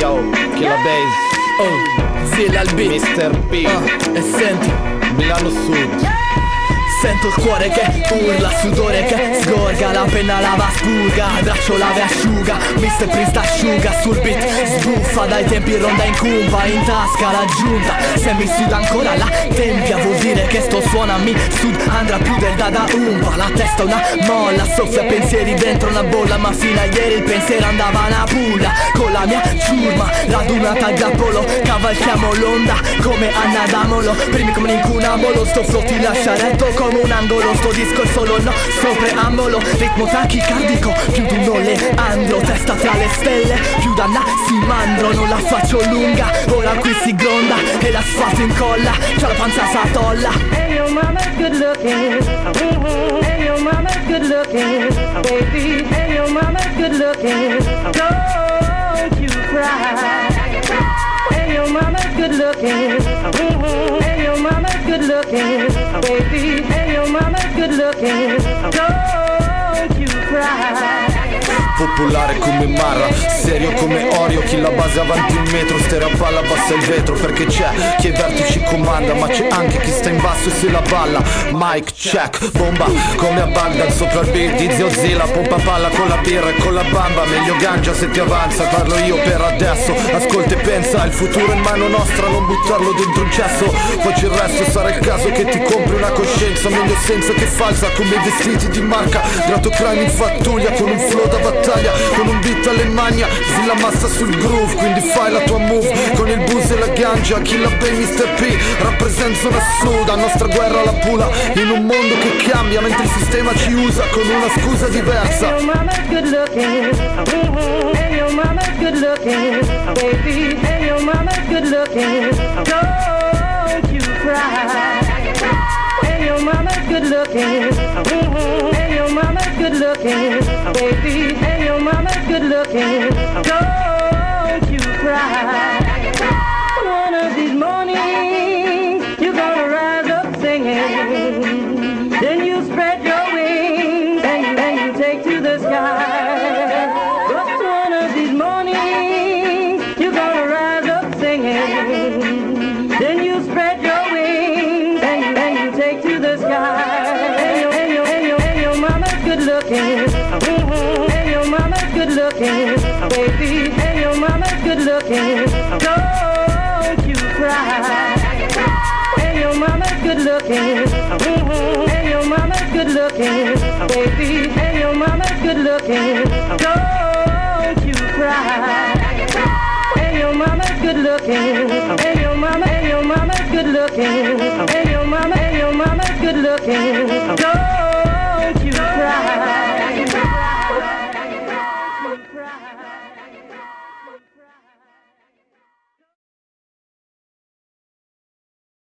Yo, Killa Bass, Zilla al beat, Mr. P, e senti, Milano Sud. sento il cuore che urla, sudore che sgorga, la penna lava spurga, braccio lava e asciuga, Mr. Prince asciuga sul beat, sbuffa dai tempi ronda incumba, in tasca la giunta, se mi suda ancora la tempia vuol dire che sto suona mi sud andrà più del dada umpa, la testa una molla, soffia pensieri dentro una bolla, ma fino a ieri il pensiero andava una pulla, con la mia ciurma, radunata al grappolo, cavalchiamo l'onda come Anna Damolo, primi come un incunabolo, sto flotti lascia retto come un angolo, sto disco è solo il nostro preambolo, ritmo tachicardico, più di un oleandro, testa tra le stelle, più da Nassimandro, non la faccio lunga, ora qui si gronda e l'asfalto incolla, c'ho la panza satolla. And your mama's good looking, and your mama's good looking, baby, and your mama's good looking, don't you cry. And your mama's good looking, and your mama's good looking, baby, and your mama's good looking, don't you cry. Popolare come Marra, serio come Orio, chi la base avanti un metro, stereo a palla abbassa il vetro, perché c'è chi ai vertici comanda, ma c'è anche chi sta in basso e se la balla. Mic check, bomba come a Baghdad sopra il beat di Zio Zilla, pompa palla con la birra e con la bamba, meglio ganja se ti avanza, parlo io per adesso, ascolta e pensa, il futuro è in mano nostra, non buttarlo dentro un cesso, poi il resto sarà il caso che ti compri una coscienza, meglio senza che falsa, come i vestiti di marca, grato crime in fattuglia, con un flow da battaglia, con un beat alle magna, Zilla massa sul groove, quindi fai la tua move, con il bus e la ganja, Killa Bay, Mr. P, rappresentano a sud, la nostra guerra la pula, in un mondo che cambia, mentre il sistema ci usa con una scusa diversa. And your mama's good looking, and your mama's good looking, baby, and your mama's good looking, don't you cry. And your mama's good looking, and your mama's good looking, baby, and your mama's good looking, don't you cry. One of these mornings, you're gonna rise up singing, then you spread your wings and you take to the sky. But one of these mornings, you're gonna rise up singing, then you spread your wings and you take to the sky. And your mama's good looking, and your mama's good looking, baby, and your mama's good looking, don't you cry. And your mama's good looking, and your mama's good looking, baby, and your mama's good looking, don't you cry. And your mama's good looking, and your mama's good looking, and your mama's good looking, don't